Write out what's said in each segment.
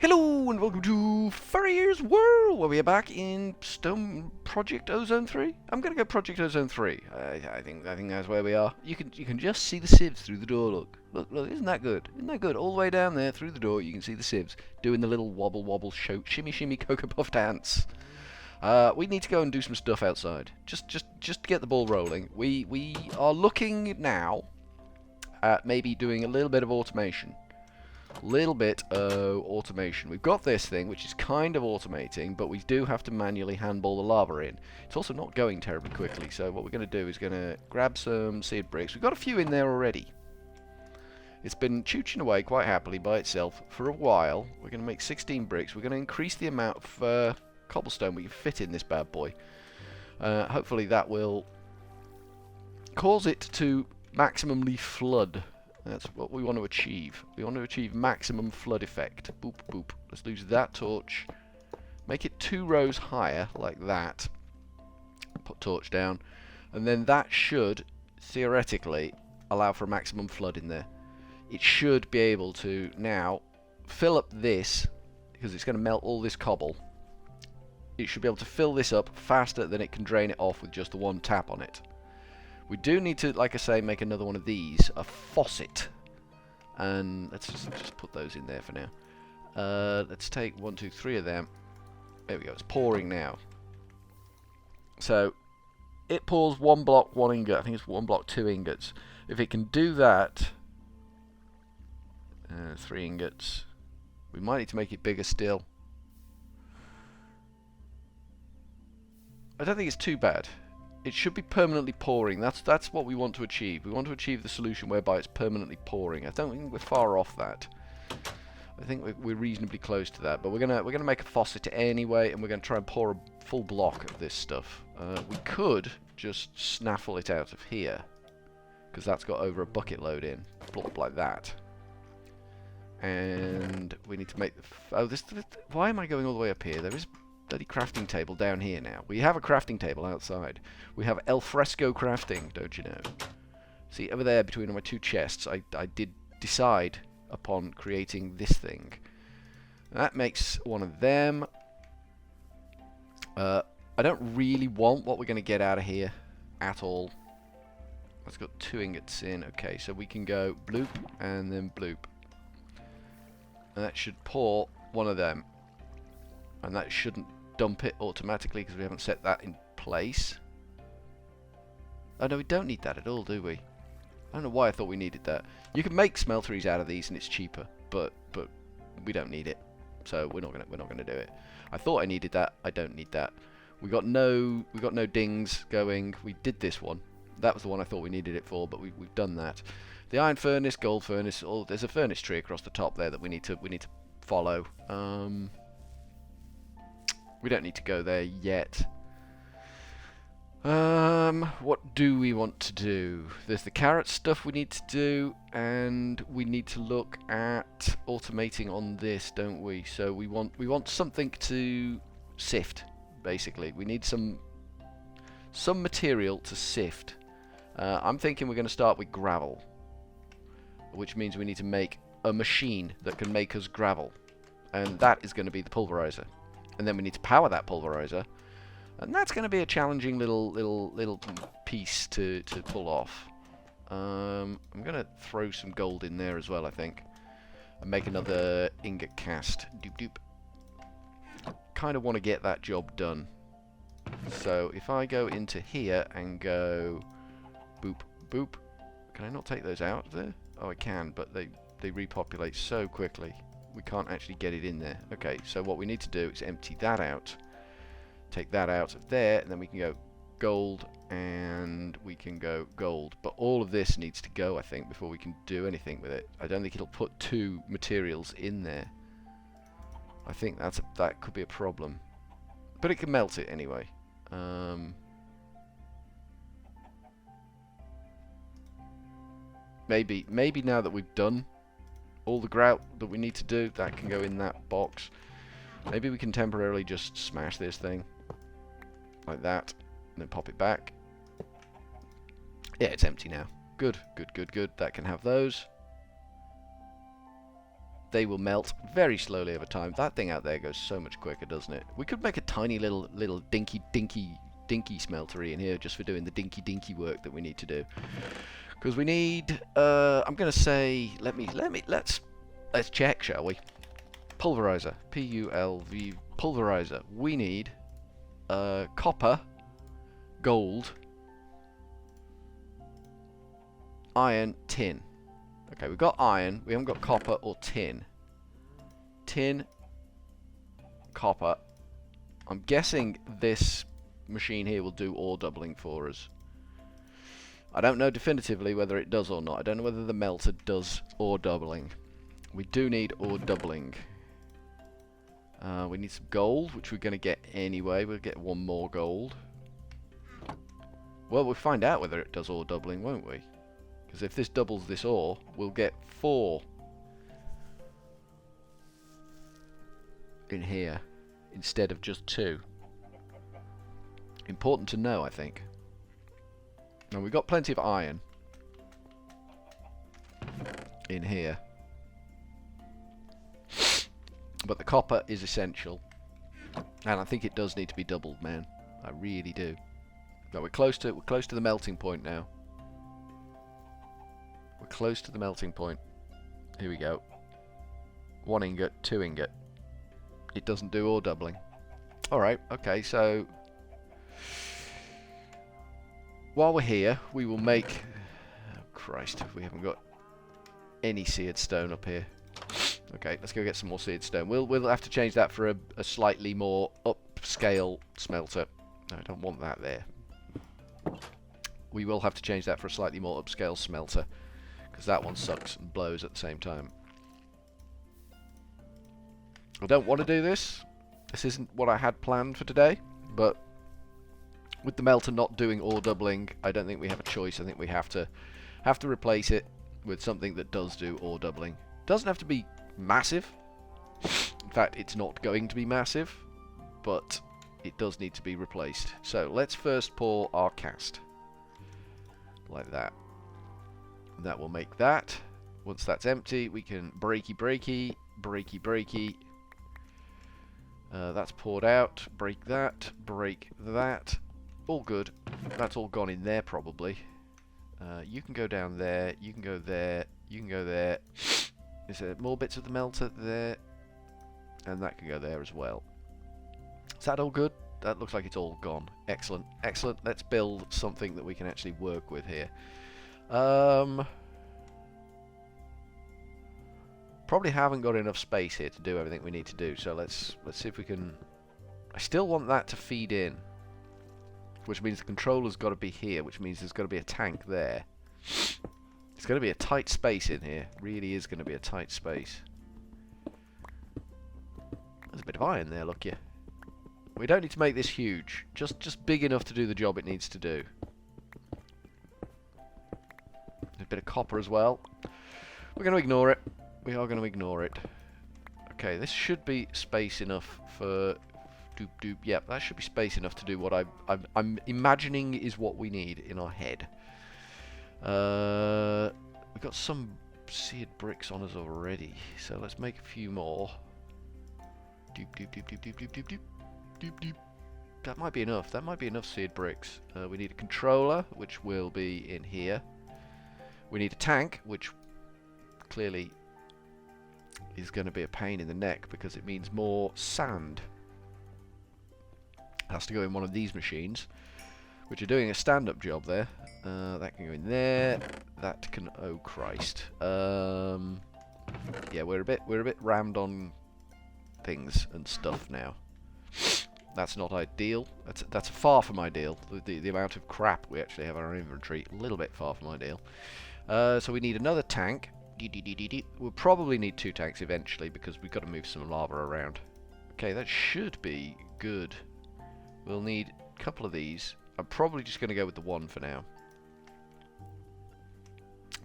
Hello and welcome to Furryearsworld, where we are back in Stone Project Ozone 3. I'm gonna go Project Ozone 3. I think that's where we are. You can just see the sieves through the door. Look, isn't that good? Isn't that good? All the way down there through the door, you can see the sieves doing the little wobble shimmy Cocoa Puff dance. We need to go and do some stuff outside. Just to get the ball rolling. We are looking now at maybe doing a little bit of automation. We've got this thing which is kind of automating, but we do have to manually handball the lava in. It's also not going terribly quickly, so what we're going to do is going to grab some seared bricks. We've got a few in there already. It's been chooching away quite happily by itself for a while. We're going to make 16 bricks. We're going to increase the amount of cobblestone we can fit in this bad boy. Hopefully that will cause it to maximally flood. That's what we want to achieve. We want to achieve maximum flood effect. Boop, boop. Let's lose that torch. Make it 2 rows higher, like that. Put torch down. And then that should, theoretically, allow for a maximum flood in there. It should be able to now fill up this, because it's going to melt all this cobble. It should be able to fill this up faster than it can drain it off with just the one tap on it. We do need to, like I say, make another one of these, a faucet, and let's just put those in there for now. Let's take 1, 2, 3 of them. There we go. It's pouring now. So it pours 1 block, 1 ingot. I think it's 1 block, 2 ingots. If it can do that, 3 ingots. We might need to make it bigger still. I don't think it's too bad. It should be permanently pouring. That's what we want to achieve. We want to achieve the solution whereby it's permanently pouring. I don't think we're far off that. I think we're reasonably close to that. But we're gonna make a faucet anyway, and we're gonna try and pour a full block of this stuff. We could just snaffle it out of here, because that's got over a bucket load in, plop like that. And we need to make the why am I going all the way up here? There is bloody crafting table down here now. We have a crafting table outside. We have Alfresco crafting, don't you know? See, over there between my 2 chests, I did decide upon creating this thing. That makes one of them. I don't really want what we're going to get out of here at all. Let's got 2 ingots in. Okay, so we can go bloop and then bloop. And that should pour one of them. And that shouldn't dump it automatically because we haven't set that in place. Oh no, we don't need that at all, do we? I don't know why I thought we needed that. You can make smelteries out of these and it's cheaper, but we don't need it. So we're not gonna do it. I thought I needed that. I don't need that. We got no dings going. We did this one. That was the one I thought we needed it for, but we've done that. The iron furnace, gold furnace. There's a furnace tree across the top there that we need to follow. We don't need to go there yet. What do we want to do? There's the carrot stuff we need to do, and we need to look at automating on this, don't we? So we want something to sift, basically. We need some material to sift. I'm thinking we're going to start with gravel, which means we need to make a machine that can make us gravel, and that is going to be the pulverizer. And then we need to power that pulverizer, and that's going to be a challenging little piece to pull off. I'm going to throw some gold in there as well, I think, and make another ingot cast. Doop doop. Kind of want to get that job done. So if I go into here and go boop boop, can I not take those out of there? Oh, I can, but they repopulate so quickly. We can't actually get it in there. Okay, so what we need to do is empty that out, take that out of there, and then we can go gold, and we can go gold. But all of this needs to go, I think, before we can do anything with it. I don't think it'll put 2 materials in there. I think that could be a problem. But it can melt it anyway. Maybe now that we've done all the grout that we need to do, that can go in that box. Maybe we can temporarily just smash this thing like that and then pop it back. Yeah, it's empty now. Good. That can have those. they will melt very slowly over time. That thing out there goes so much quicker, doesn't it? We could make a tiny little dinky smeltery in here just for doing the dinky work that we need to do. Because we need, I'm gonna say, let's check, shall we? Pulverizer, P-U-L-V, pulverizer. We need copper, gold, iron, tin. Okay, we've got iron, we haven't got copper or tin. Tin, copper. I'm guessing this machine here will do ore doubling for us. I don't know definitively whether it does or not. I don't know whether the melter does ore doubling. We do need ore doubling. We need some gold, which we're going to get anyway. We'll get one more gold. Well, we'll find out whether it does ore doubling, won't we? Because if this doubles this ore, we'll get 4 in here instead of just 2. Important to know, I think. Now, we've got plenty of iron in here. But the copper is essential. And I think it does need to be doubled, man. I really do. No, we're close to the melting point now. We're close to the melting point. Here we go. 1 ingot, 2 ingot. It doesn't do ore doubling. Alright, okay, so while we're here, we will make... Oh, Christ, we haven't got any seared stone up here. Okay, let's go get some more seared stone. We'll have to change that for a slightly more upscale smelter. No, I don't want that there. We will have to change that for a slightly more upscale smelter, because that one sucks and blows at the same time. I don't want to do this. This isn't what I had planned for today, but with the melter not doing ore doubling, I don't think we have a choice. I think we have to replace it with something that does do ore doubling. Doesn't have to be massive. In fact, it's not going to be massive, but it does need to be replaced. So let's first pour our cast like that. That will make that. Once that's empty, we can breaky. That's poured out. Break that. All good. That's all gone in there probably. You can go down there. You can go there. You can go there. Is there more bits of the melter there? And that can go there as well. Is that all good? That looks like it's all gone. Excellent. Excellent. Let's build something that we can actually work with here. Probably haven't got enough space here to do everything we need to do, so let's see if we can... I still want that to feed in, which means the controller's got to be here, which means there's got to be a tank there. It's going to be a tight space in here. Really is going to be a tight space. There's a bit of iron there, look you. We don't need to make this huge. Just big enough to do the job it needs to do. A bit of copper as well. We're going to ignore it. We are going to ignore it. Okay, this should be space enough for... Doop. Yep, that should be space enough to do what I'm imagining is what we need in our head. We've got some seared bricks on us already, so let's make a few more. Doop. That might be enough. That might be enough seared bricks. We need a controller, which will be in here. We need a tank, which clearly is going to be a pain in the neck because it means more sand. It has to go in one of these machines, which are doing a stand-up job there. That can go in there. That can... Oh Christ. Yeah, we're a bit rammed on things and stuff now. That's not ideal. That's far from ideal. The amount of crap we actually have in our inventory, a little bit far from ideal. So we need another tank. We'll probably need 2 tanks eventually because we've got to move some lava around. Okay, that should be good. We'll need a couple of these. I'm probably just going to go with the 1 for now.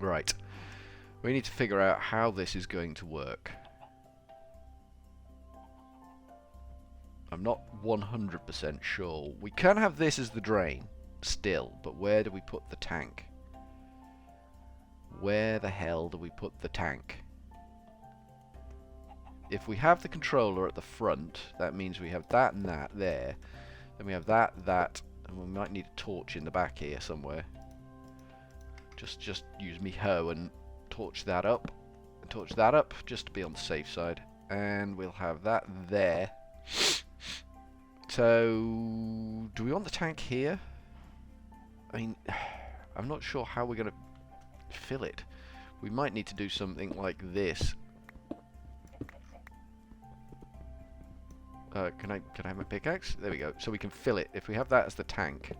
Right. We need to figure out how this is going to work. I'm not 100% sure. We can have this as the drain still, but where do we put the tank? Where the hell do we put the tank? if we have the controller at the front, that means we have that and that there. Then we have that, and we might need a torch in the back here somewhere. Just use me hoe and torch that up, just to be on the safe side. And we'll have that there. So, do we want the tank here? I mean, I'm not sure how we're going to fill it. We might need to do something like this. Can I have my pickaxe? There we go. So we can fill it. If we have that as the tank,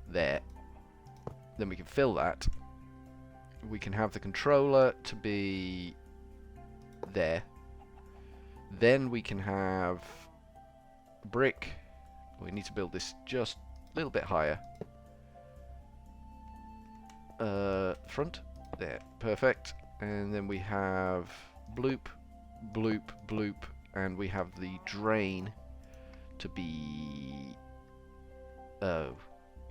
there, then we can fill that. We can have the controller to be there. Then we can have brick. We need to build this just a little bit higher. Front. There. Perfect. And then we have bloop, bloop, bloop. And we have the drain to be... Oh.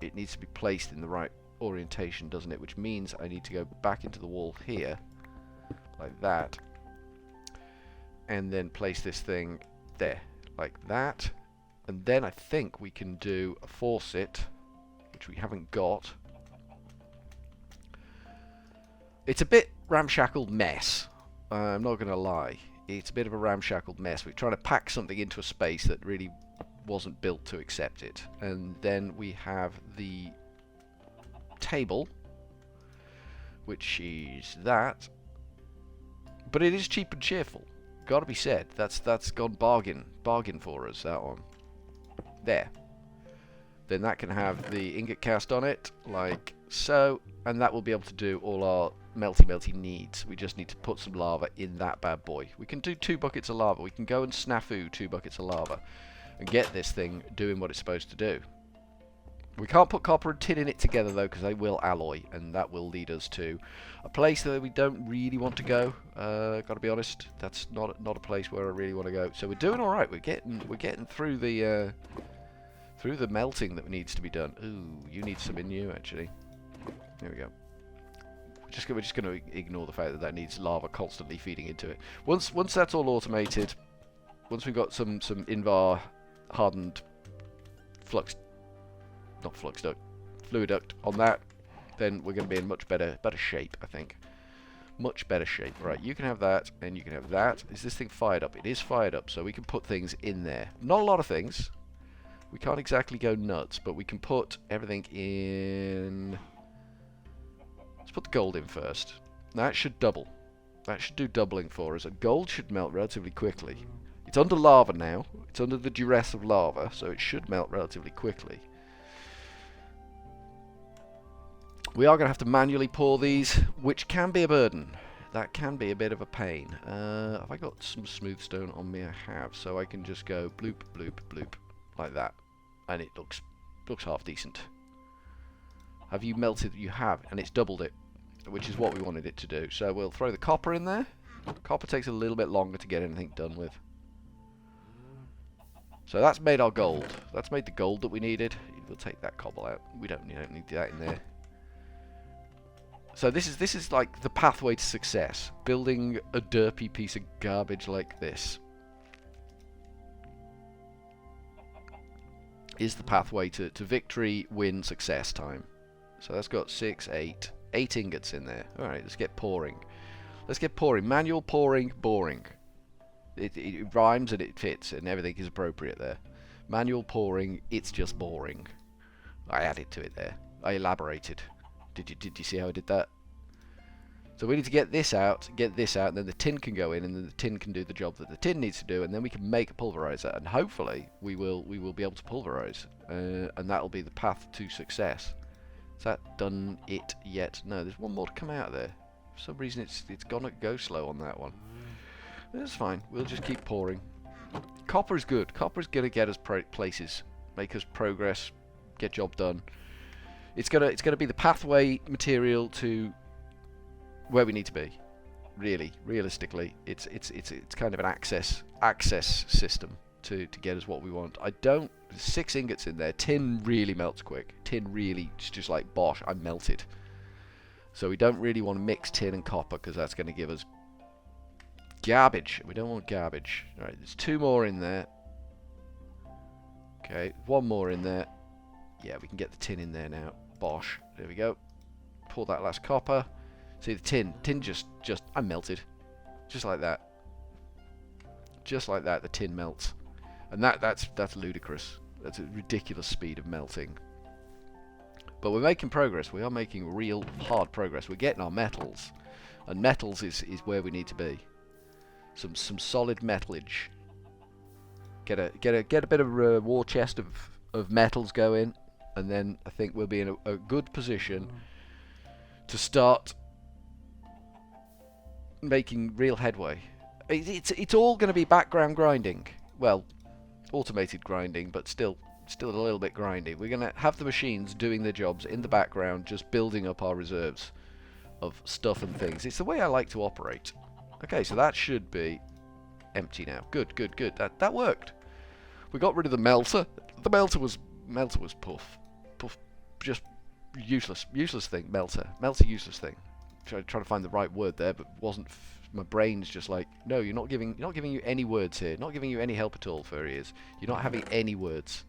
It needs to be placed in the right orientation, doesn't it? Which means I need to go back into the wall here. Like that. And then place this thing there. Like that. And then I think we can do a faucet, which we haven't got. It's a bit ramshackled mess. I'm not going to lie. It's a bit of a ramshackled mess. We're trying to pack something into a space that really wasn't built to accept it. And then we have the table, which is that. But it is cheap and cheerful. Gotta be said. That's gone bargain for us, that one. There. Then that can have the ingot cast on it, like so, and that will be able to do all our melty needs. We just need to put some lava in that bad boy. We can do 2 buckets of lava. We can go and snafu 2 buckets of lava and get this thing doing what it's supposed to do. We can't put copper and tin in it together though, because they will alloy, and that will lead us to a place that we don't really want to go. Gotta be honest, that's not a place where I really want to go. So we're doing all right. We're getting through the melting that needs to be done. Ooh, you need some in you actually. There we go. We're just going to ignore the fact that that needs lava constantly feeding into it. Once that's all automated, once we've got some Invar hardened fluid duct on that, then we're going to be in much better shape, I think. Much better shape. Right, you can have that, and you can have that. Is this thing fired up? It is fired up, so we can put things in there. Not a lot of things. We can't exactly go nuts, but we can put everything in. Let's put the gold in first. That should double. That should do doubling for us. And gold should melt relatively quickly. It's under lava now. It's under the duress of lava, so it should melt relatively quickly. We are going to have to manually pour these, which can be a burden. That can be a bit of a pain. Have I got some smooth stone on me? I have, so I can just go bloop, bloop, bloop, like that. And it looks half decent. Have you melted? You have, and it's doubled it, which is what we wanted it to do. So we'll throw the copper in there. Copper takes a little bit longer to get anything done with. So that's made our gold. That's made the gold that we needed. We'll take that cobble out. We don't need that in there. So this is like the pathway to success. Building a derpy piece of garbage like this is the pathway to victory, win, success time. So that's got 8 ingots in there. Alright, let's get pouring. Let's get pouring. Manual pouring, boring. It rhymes and it fits and everything is appropriate there. Manual pouring, it's just boring. I added to it there. I elaborated. Did you see how I did that? So we need to get this out, and then the tin can go in, and then the tin can do the job that the tin needs to do, and then we can make a pulverizer, and hopefully we will be able to pulverize, and that'll be the path to success. Has that done it yet? No, there's one more to come out of there. For some reason it's gonna go slow on that one. That's fine. We'll just keep pouring. Copper is good. Copper is gonna get us places, make us progress, get job done. It's gonna be the pathway material to where we need to be. Really, realistically, it's kind of an access system to get us what we want. 6 ingots in there. Tin really melts quick. Tin really just like bosh, I'm melted. So we don't really want to mix tin and copper because that's going to give us garbage. We don't want garbage. Alright, there's 2 more in there. Okay, 1 more in there. Yeah, we can get the tin in there now. Bosh. There we go. Pour that last copper. See the tin. Tin just I melted. Just like that. Just like that, the tin melts. And that's ludicrous. That's a ridiculous speed of melting. But we're making progress. We are making real hard progress. We're getting our metals. And metals is where we need to be. Some solid metalage. Get a bit of a war chest of metals going, and then I think we'll be in a good position to start making real headway. It's all going to be background grinding. Well, automated grinding, but still a little bit grindy. We're going to have the machines doing their jobs in the background, just building up our reserves of stuff and things. It's the way I like to operate. Okay, so that should be empty now. Good. That worked. We got rid of the melter. The melter was puff, just useless thing. Melter, useless thing. Trying to find the right word there, but wasn't. My brain's just like, no, you're not giving you any words here. Not giving you any help at all, Furriers. You're not having any words.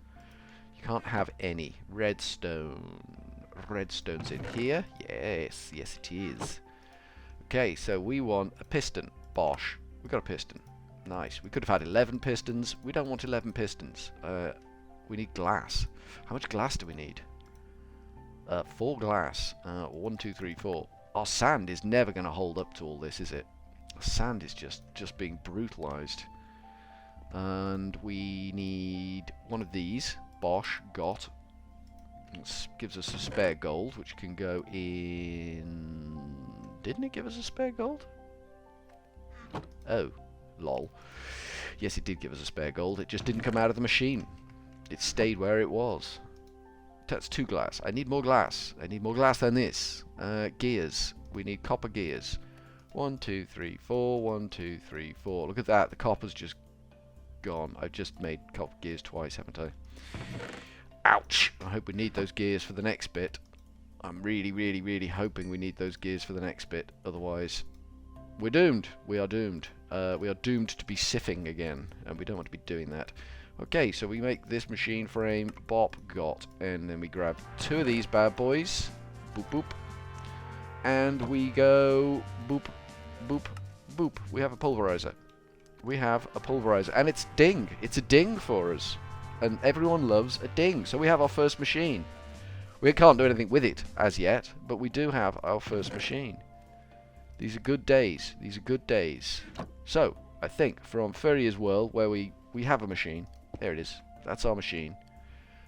You can't have any. Redstone. Redstone's in here. Yes, it is. Okay, so we want a piston. Bosh. We got a piston. Nice. We could have had 11 pistons. We don't want 11 pistons. We need glass. How much glass do we need? 4 glass. 1, 2, 3, 4. Our sand is never going to hold up to all this, is it? Sand is just being brutalized. And we need one of these. Bosh. Got. This gives us a spare gold, which can go in... Didn't it give us a spare gold? Oh, lol. Yes, it did give us a spare gold. It just didn't come out of the machine. It stayed where it was. That's 2 glass. I need more glass. I need more glass than this. Gears. We need copper gears. 1, 2, 3, 4. 1, 2, 3, 4. Look at that. The copper's just gone. I've just made copper gears twice, haven't I? Ouch! I hope we need those gears for the next bit. I'm really hoping we need those gears for the next bit. Otherwise, we're doomed. We are doomed. We are doomed to be siphing again, and we don't want to be doing that. Okay, so we make this machine frame. Bop, got. And then we grab 2 of these bad boys. Boop, boop. And we go boop, boop, boop. We have a pulverizer. We have a pulverizer. And it's ding. It's a ding for us. And everyone loves a ding. So we have our first machine. We can't do anything with it as yet, but we do have our first machine. These are good days. These are good days. So, I think from Furryearsworld, where we have a machine. There it is. That's our machine.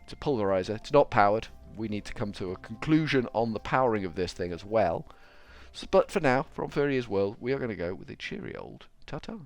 It's a pulverizer. It's not powered. We need to come to a conclusion on the powering of this thing as well. So, but for now, from Furryearsworld, we are going to go with a cheery old ta-ta.